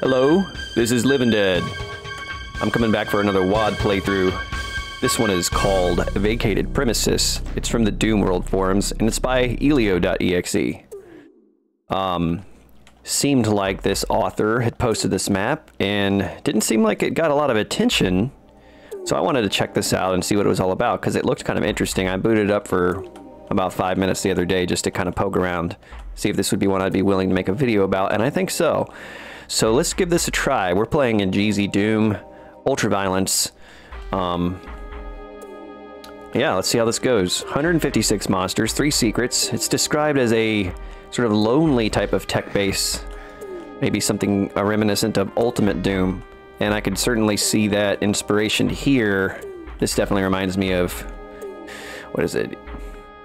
Hello, this is Living Dead. I'm coming back for another WAD playthrough. This one is called Vacated Premises. It's from the Doom World forums, and it's by elio.exe. Seemed like this author had posted this map, and didn't seem like it got a lot of attention. So I wanted to check this out and see what it was all about, because it looked kind of interesting. I booted it up for about 5 minutes the other day just to kind of poke around, see if this would be one I'd be willing to make a video about, and I think so. So let's give this a try. We're playing in GZ Doom, Ultraviolence. Yeah, let's see how this goes. 156 monsters, 3 secrets. It's described as a sort of lonely type of tech base. Maybe something reminiscent of Ultimate Doom. And I could certainly see that inspiration here. This definitely reminds me of, what is it?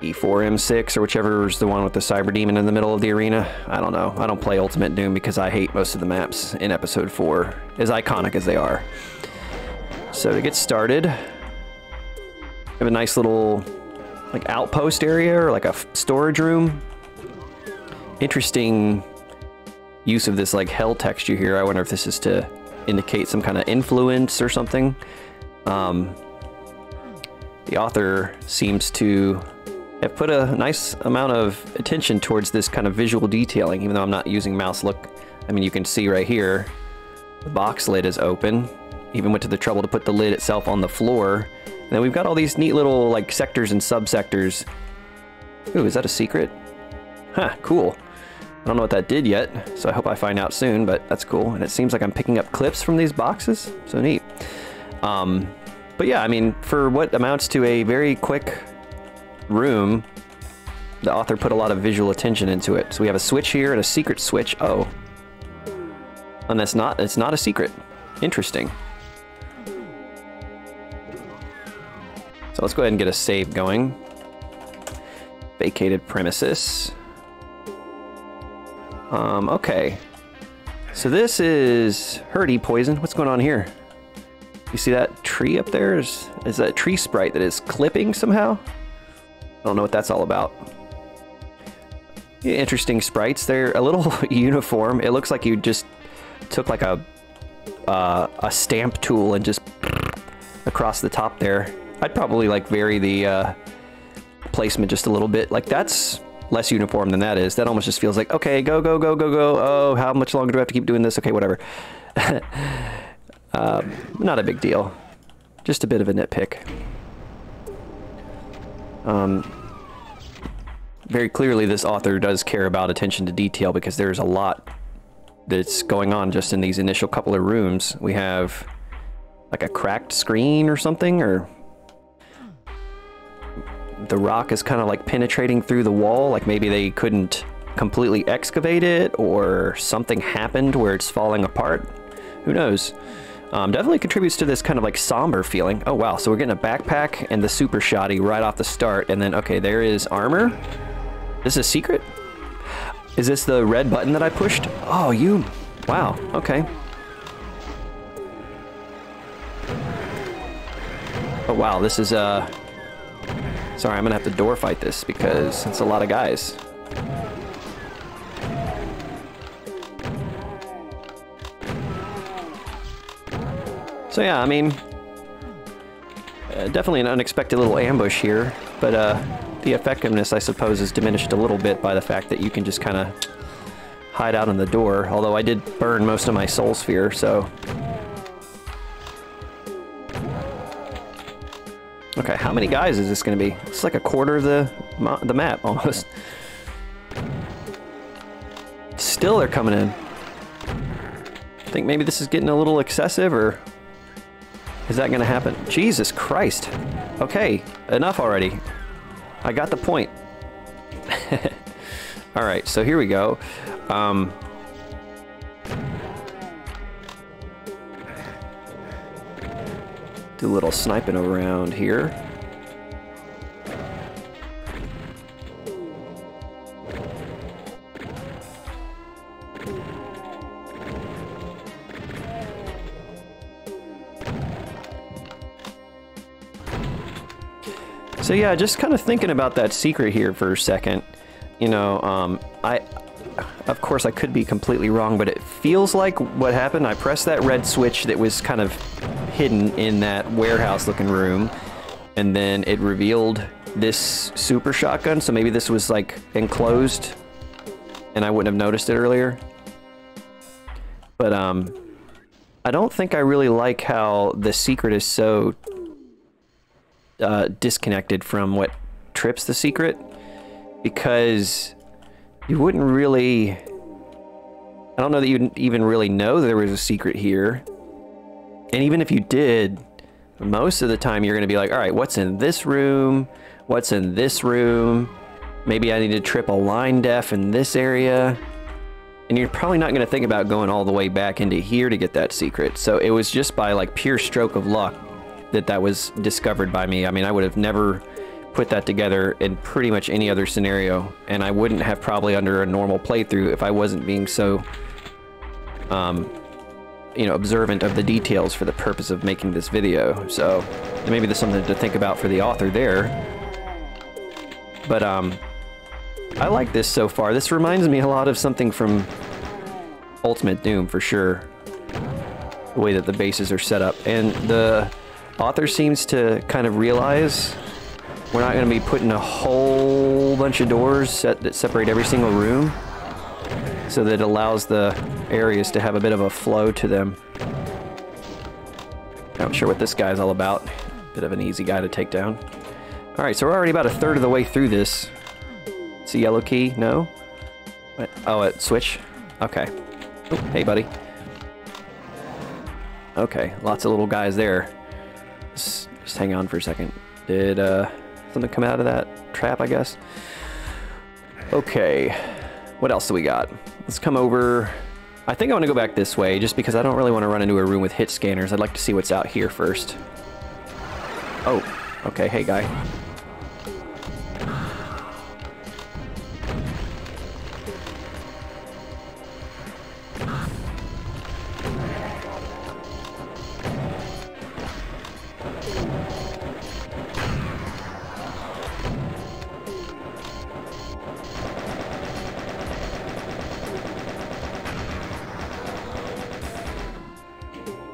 E4M6 or whichever is the one with the cyber demon in the middle of the arena. I don't know. I don't play Ultimate Doom because I hate most of the maps in episode 4, as iconic as they are. So to get started, we have a nice little like outpost area or like a storage room. Interesting use of this like hell texture here. I wonder if this is to indicate some kind of influence or something. The author seems to have put a nice amount of attention towards this kind of visual detailing, even though I'm not using mouse look. I mean, you can see right here, the box lid is open. Even went to the trouble to put the lid itself on the floor. And then we've got all these neat little like sectors and subsectors. Ooh, is that a secret? Huh, cool. I don't know what that did yet, so I hope I find out soon, but that's cool. And it seems like I'm picking up clips from these boxes, so neat. But yeah, I mean, for what amounts to a very quick room, the author put a lot of visual attention into it. So we have a switch here and a secret switch. Oh, and it's not a secret. Interesting. So let's go ahead and get a save going. Vacated premises. Okay. So this is Hurdy poison. What's going on here? You see that tree up there? Is that a tree sprite that is clipping somehow? I don't know what that's all about. Yeah, interesting sprites. They're a little uniform. It looks like you just took like a stamp tool and just across the top there. I'd probably like vary the placement just a little bit. Like that's less uniform than that is. That almost just feels like, okay, go, go, go, go, go. Oh, how much longer do I have to keep doing this? Okay, whatever. Not a big deal. Just a bit of a nitpick. Very clearly this author does care about attention to detail, because there's a lot that's going on just in these initial couple of rooms. We have like a cracked screen or something, or the rock is kind of like penetrating through the wall, like maybe they couldn't completely excavate it, or something happened where it's falling apart. Who knows? Definitely contributes to this kind of like somber feeling. Oh wow, so we're getting a backpack and the super shoddy right off the start, and then okay, there is armor. This is a secret? Is this the red button that I pushed? Oh, you... Wow, okay. Oh wow, this is sorry, I'm gonna have to door fight this because it's a lot of guys. So yeah, I mean, definitely an unexpected little ambush here, but the effectiveness, I suppose, is diminished a little bit by the fact that you can just kind of hide out on the door, although I did burn most of my soul sphere, so... Okay, how many guys is this going to be? It's like a quarter of the map, almost. Still they're coming in. I think maybe this is getting a little excessive, or... Is that gonna happen? Jesus Christ. Okay, enough already. I got the point. Alright, so here we go. Do a little sniping around here. So yeah, just kind of thinking about that secret here for a second. You know, of course I could be completely wrong, but it feels like what happened, I pressed that red switch that was kind of hidden in that warehouse looking room, and then it revealed this super shotgun, so maybe this was like enclosed and I wouldn't have noticed it earlier. But I don't think I really like how the secret is so disconnected from what trips the secret, because you wouldn't really, I don't know that you'd even really know there was a secret here. And even if you did, most of the time you're going to be like, all right, what's in this room? What's in this room? Maybe I need to trip a line def in this area. And you're probably not going to think about going all the way back into here to get that secret. So it was just by like pure stroke of luck that that was discovered by me. I mean, I would have never put that together in pretty much any other scenario, and I wouldn't have probably under a normal playthrough if I wasn't being so you know, observant of the details for the purpose of making this video. So maybe there's something to think about for the author there. But I like this so far. This reminds me a lot of something from Ultimate Doom for sure, the way that the bases are set up. And the author seems to kind of realize we're not going to be putting a whole bunch of doors that separate every single room, so that it allows the areas to have a bit of a flow to them. Not sure what this guy's all about. Bit of an easy guy to take down. Alright, so we're already about a third of the way through this. It's a yellow key? No? What? Oh, it switch? Okay. Oh, hey, buddy. Okay, lots of little guys there. Just hang on for a second. Did something come out of that trap, I guess? Okay. What else do we got? Let's come over. I think I want to go back this way, just because I don't really want to run into a room with hit scanners. I'd like to see what's out here first. Oh, okay. Hey, guy.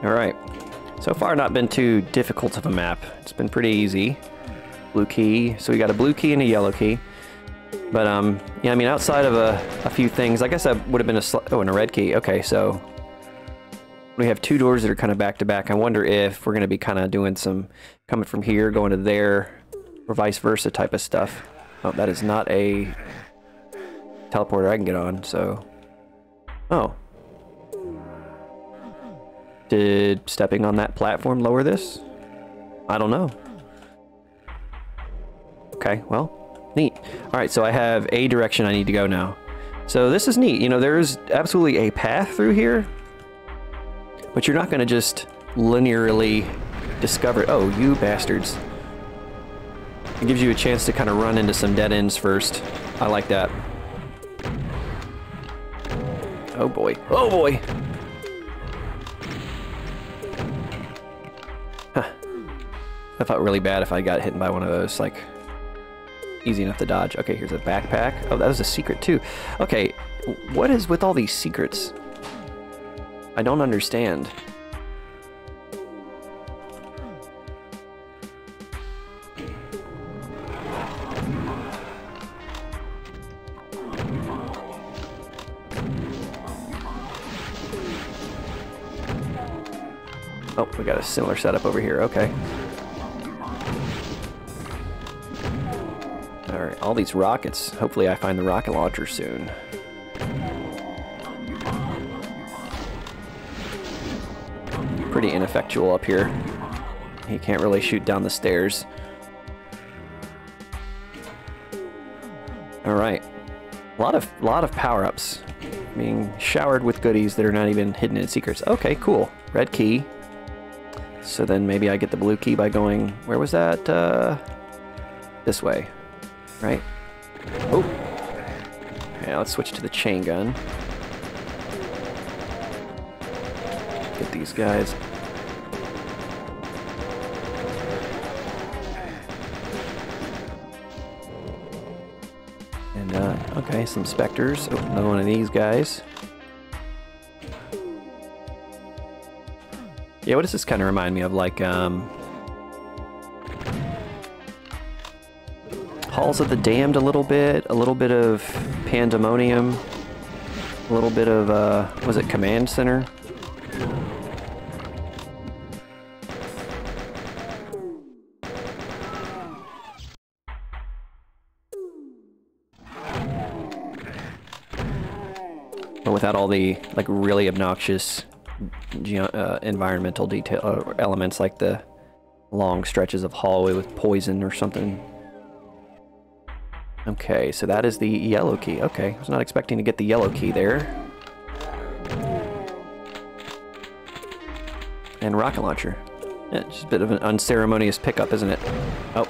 Alright, so far not been too difficult of a map. It's been pretty easy. Blue key, so we got a blue key and a yellow key. But yeah, I mean, outside of a few things, I guess that would have been oh, and a red key. Okay, so we have two doors that are kind of back to back. I wonder if we're going to be kind of doing some coming from here, going to there, or vice versa type of stuff. Oh, that is not a teleporter I can get on, so... Oh. Did stepping on that platform lower this? I don't know. Okay, well, neat. Alright, so I have a direction I need to go now. So this is neat. You know, there's absolutely a path through here, but you're not going to just linearly discover it. Oh, you bastards. It gives you a chance to kind of run into some dead ends first. I like that. Oh boy. Oh boy! I felt really bad if I got hit by one of those, like, easy enough to dodge. Okay, here's a backpack. Oh, that was a secret too. Okay, what is with all these secrets? I don't understand. Oh, we got a similar setup over here. Okay. Alright, all these rockets. Hopefully I find the rocket launcher soon. Pretty ineffectual up here. He can't really shoot down the stairs. Alright. A lot of power-ups. Being showered with goodies that are not even hidden in secrets. Okay, cool. Red key. So then maybe I get the blue key by going... Where was that? This way. Right? Oh! Okay, let's switch to the chain gun. Get these guys. And, okay, some specters. Oh, another one of these guys. Yeah, what does this kind of remind me of? Like, Halls of the Damned a little bit of Pandemonium, a little bit of, was it Command Center? But without all the, like, really obnoxious environmental detail elements, like the long stretches of hallway with poison or something. Okay, so that is the yellow key. Okay, I was not expecting to get the yellow key there. And rocket launcher. Yeah, just a bit of an unceremonious pickup, isn't it? Oh,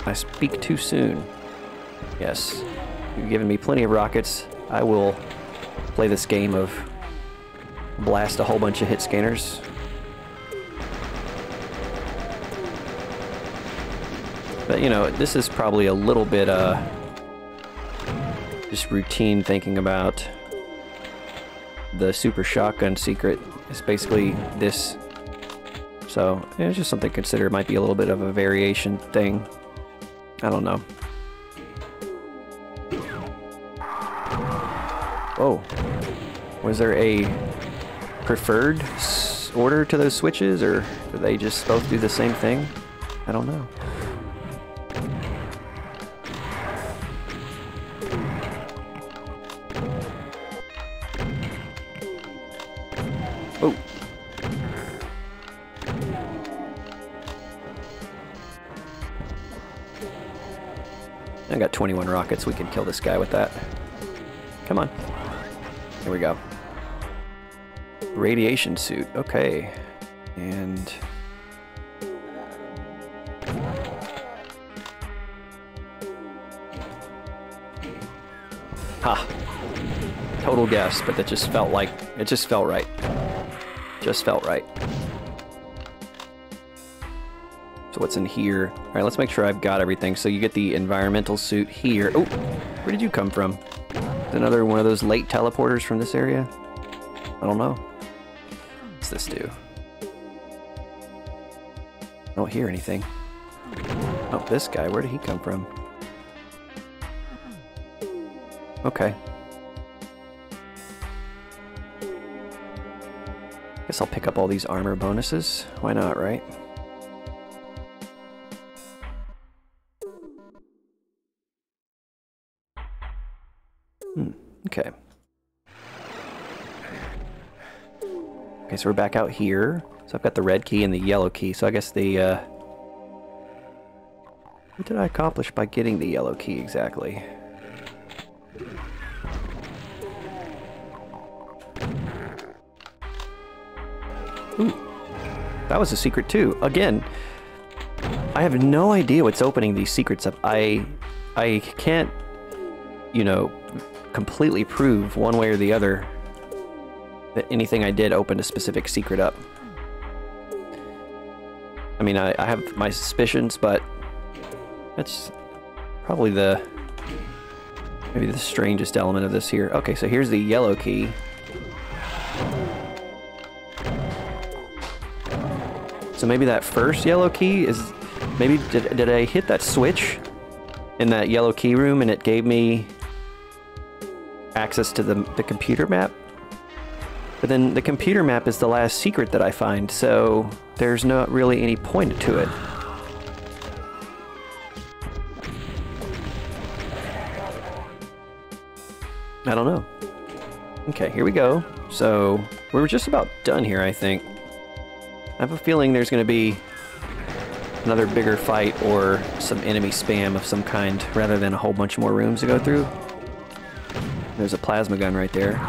I speak too soon. Yes, you've given me plenty of rockets. I will play this game of blast a whole bunch of hit scanners. But, you know, this is probably a little bit, just routine thinking about the super shotgun secret. It's basically this. So, yeah, it's just something to consider. It might be a little bit of a variation thing. I don't know. Whoa. Was there a preferred order to those switches, or do they just both do the same thing? I don't know. Oh. I got 21 rockets. We can kill this guy with that. Come on. Here we go. Radiation suit. Okay. And... ha. Total guess, but that just felt like... it just felt right. Just felt right. So what's in here? Alright, let's make sure I've got everything. So you get the environmental suit here. Oh! Where did you come from? Is another one of those late teleporters from this area? I don't know. What's this do? I don't hear anything. Oh, this guy, where did he come from? Okay. Guess I'll pick up all these armor bonuses. Why not, right? Okay. Okay, so we're back out here. So I've got the red key and the yellow key. So I guess the, what did I accomplish by getting the yellow key exactly? Ooh. That was a secret too. Again, I have no idea what's opening these secrets up. I can't, you know, completely prove one way or the other that anything I did opened a specific secret up. I mean, I have my suspicions, but that's probably maybe the strangest element of this here. Okay, so here's the yellow key. So maybe that first yellow key is, maybe did I hit that switch in that yellow key room and it gave me access to the computer map? But then the computer map is the last secret that I find, so there's not really any point to it. I don't know. Okay, here we go. So we're just about done here, I think. I have a feeling there's going to be another bigger fight or some enemy spam of some kind, rather than a whole bunch more rooms to go through. There's a plasma gun right there.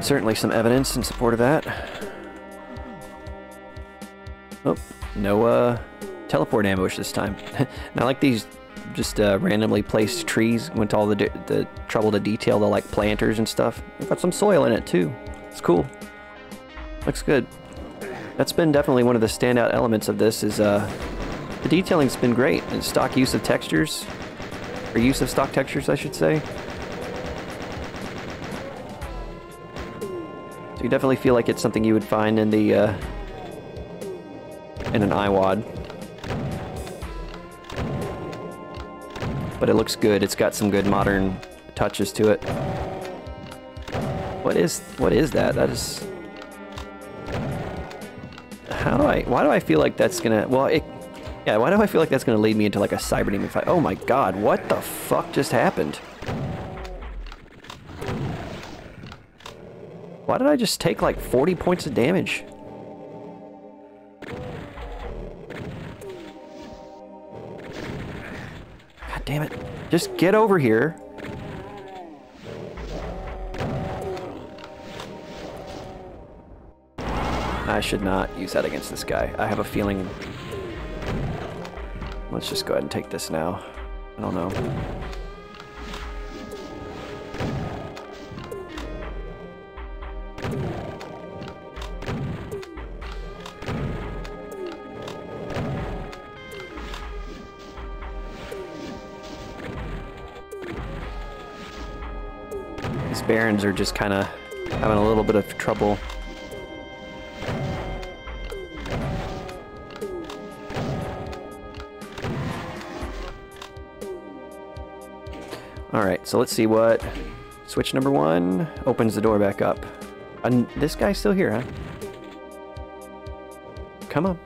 Certainly some evidence in support of that. Oh, no teleport ambush this time. And I like these just randomly placed trees. Went to all the trouble to detail the like planters and stuff. They've got some soil in it too. It's cool. Looks good. That's been definitely one of the standout elements of this is the detailing's been great. And stock use of textures. or use of stock textures, I should say. So you definitely feel like it's something you would find in the in an iWAD. But it looks good. It's got some good modern touches to it. What is that? That is... why do I feel like that's gonna... Well, yeah, why do I feel like that's gonna lead me into like a cyber demon fight? Oh my god, what the fuck just happened? Why did I just take like 40 points of damage? God damn it. Just get over here. I should not use that against this guy. I have a feeling... Let's just go ahead and take this now. I don't know. These Barons are just kind of having a little bit of trouble. Alright, so let's see what... Switch number 1 opens the door back up. And this guy's still here, huh? Come on.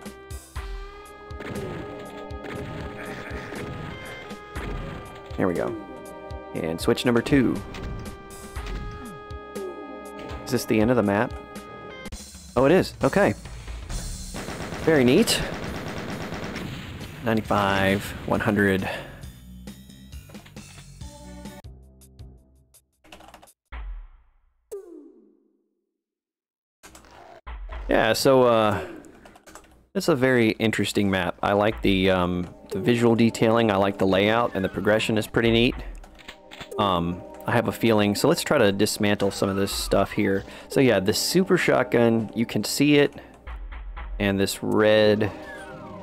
There we go. And switch number 2. Is this the end of the map? Oh, it is. Okay. Very neat. 95, 100... Yeah, so it's a very interesting map. I like the visual detailing, I like the layout, and the progression is pretty neat. I have a feeling, so let's try to dismantle some of this stuff here. So yeah, the super shotgun, you can see it, and this red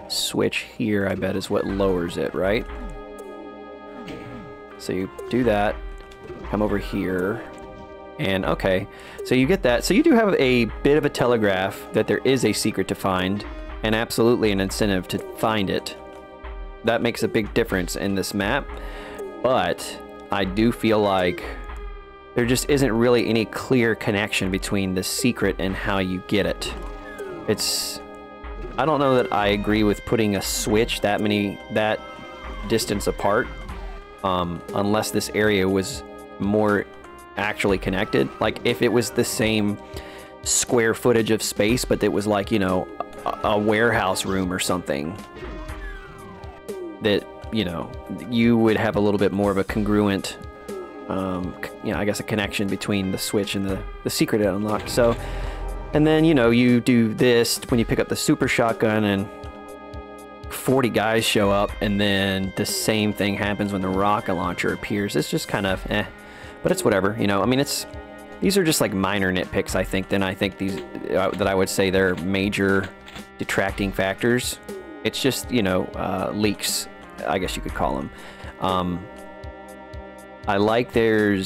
switch here, I bet, is what lowers it, right? So you do that, come over here. And okay, so you get that. So you do have a bit of a telegraph that there is a secret to find, and absolutely an incentive to find it. That makes a big difference in this map, but I do feel like there just isn't really any clear connection between the secret and how you get it. I don't know that I agree with putting a switch that distance apart, unless this area was more actually connected. Like if it was the same square footage of space, but it was like, you know, a warehouse room or something, that, you know, you would have a little bit more of a congruent, you know, I guess a connection between the switch and the secret it unlocked. So, and then, you know, you do this when you pick up the super shotgun and 40 guys show up, and then the same thing happens when the rocket launcher appears. It's just kind of but it's whatever, you know. I mean, these are just like minor nitpicks, I think. Then I think these that I would say they're major detracting factors. It's just, you know, leaks, I guess you could call them. I like you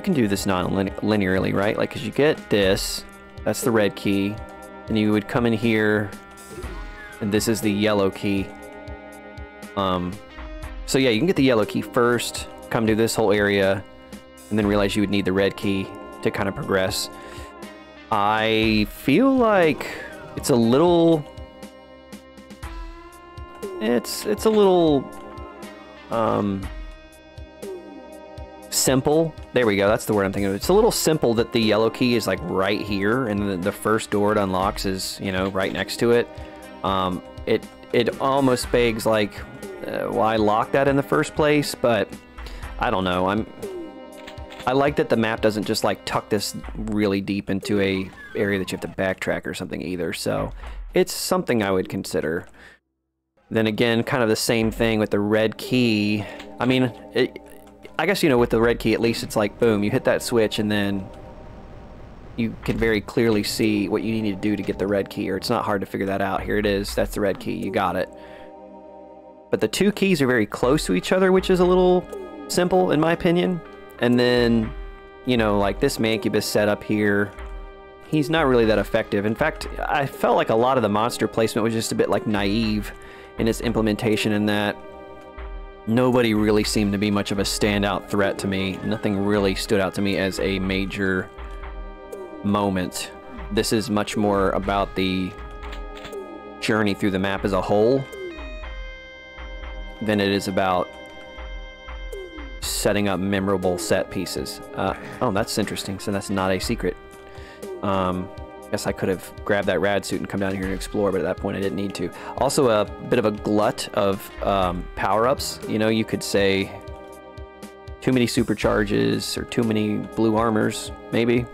can do this non-linearly, right? Like, because you get this, that's the red key, and you would come in here, and this is the yellow key. So yeah, you can get the yellow key first, come to this whole area, and then realize you would need the red key to kind of progress. I feel like it's a little... It's a little... simple. There we go, that's the word I'm thinking of. It's a little simple that the yellow key is like right here, and the first door it unlocks is, you know, right next to it. It almost begs like, why lock that in the first place? But I don't know. I like that the map doesn't just like tuck this really deep into a area that you have to backtrack or something either. So it's something I would consider. Then again, kind of the same thing with the red key. I mean, I guess, you know, with the red key, at least it's like, boom, you hit that switch and then you can very clearly see what you need to do to get the red key, or it's not hard to figure that out. Here it is. That's the red key. You got it. but the two keys are very close to each other, which is a little simple in my opinion. And then, you know, like this Mancubus setup here, he's not really that effective. In fact, I felt like a lot of the monster placement was just a bit like naive in its implementation, in that nobody really seemed to be much of a standout threat to me. Nothing really stood out to me as a major moment. This is much more about the journey through the map as a whole than it is about setting up memorable set pieces. Oh, that's interesting. So that's not a secret. Guess I could have grabbed that rad suit and come down here and explore, but at that point I didn't need to. Also a bit of a glut of power-ups. You know, you could say too many supercharges or too many blue armors, maybe.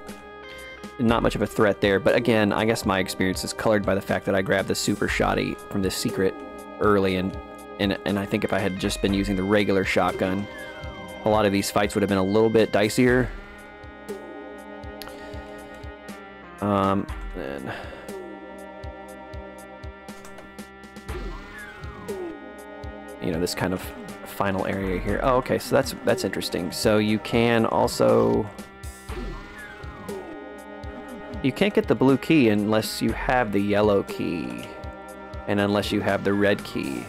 Not much of a threat there, but again, I guess my experience is colored by the fact that I grabbed the super shoddy from this secret early, and I think if I had just been using the regular shotgun, a lot of these fights would have been a little bit dicier. Then you know, this kind of final area here. Oh, okay, so that's interesting. So you can also, you can't get the blue key unless you have the yellow key, and unless you have the red key.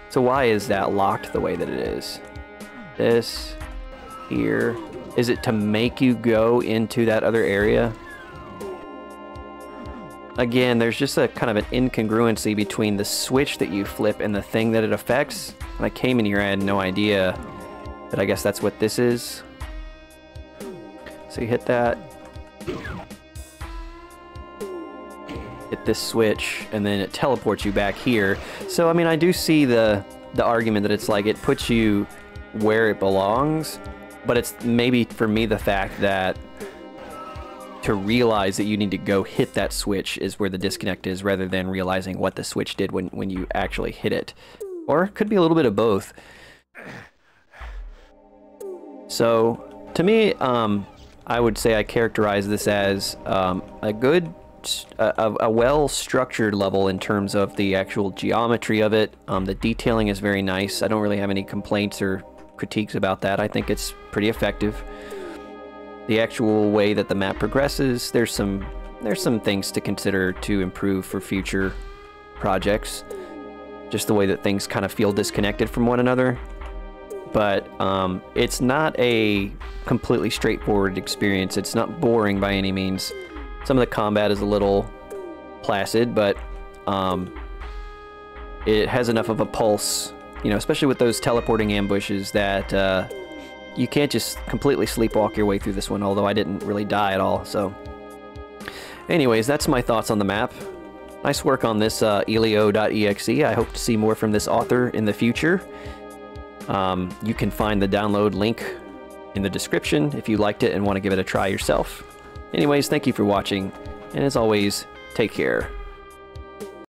So why is that locked the way that it is? This here, is it to make you go into that other area? Again, there's just a kind of an incongruency between the switch that you flip and the thing that it affects. When I came in here, I had no idea, but I guess that's what this is. So you hit that, hit this switch, and then it teleports you back here. So I mean, I do see the argument that it's like it puts you where it belongs, but it's maybe for me the fact that to realize that you need to go hit that switch is where the disconnect is, rather than realizing what the switch did when you actually hit it. Or it could be a little bit of both. So to me, I would say I characterize this as a good, a well-structured level in terms of the actual geometry of it. The detailing is very nice. I don't really have any complaints or critiques about that. I think it's pretty effective. The actual way that the map progresses, there's some things to consider to improve for future projects. Just the way that things kind of feel disconnected from one another. But it's not a completely straightforward experience. It's not boring by any means. Some of the combat is a little placid, but it has enough of a pulse, you know, especially with those teleporting ambushes, that you can't just completely sleepwalk your way through this one, although I didn't really die at all. So anyways, that's my thoughts on the map. Nice work on this elio.exe. I hope to see more from this author in the future. You can find the download link in the description if you liked it and want to give it a try yourself. Anyways, thank you for watching, and as always, take care.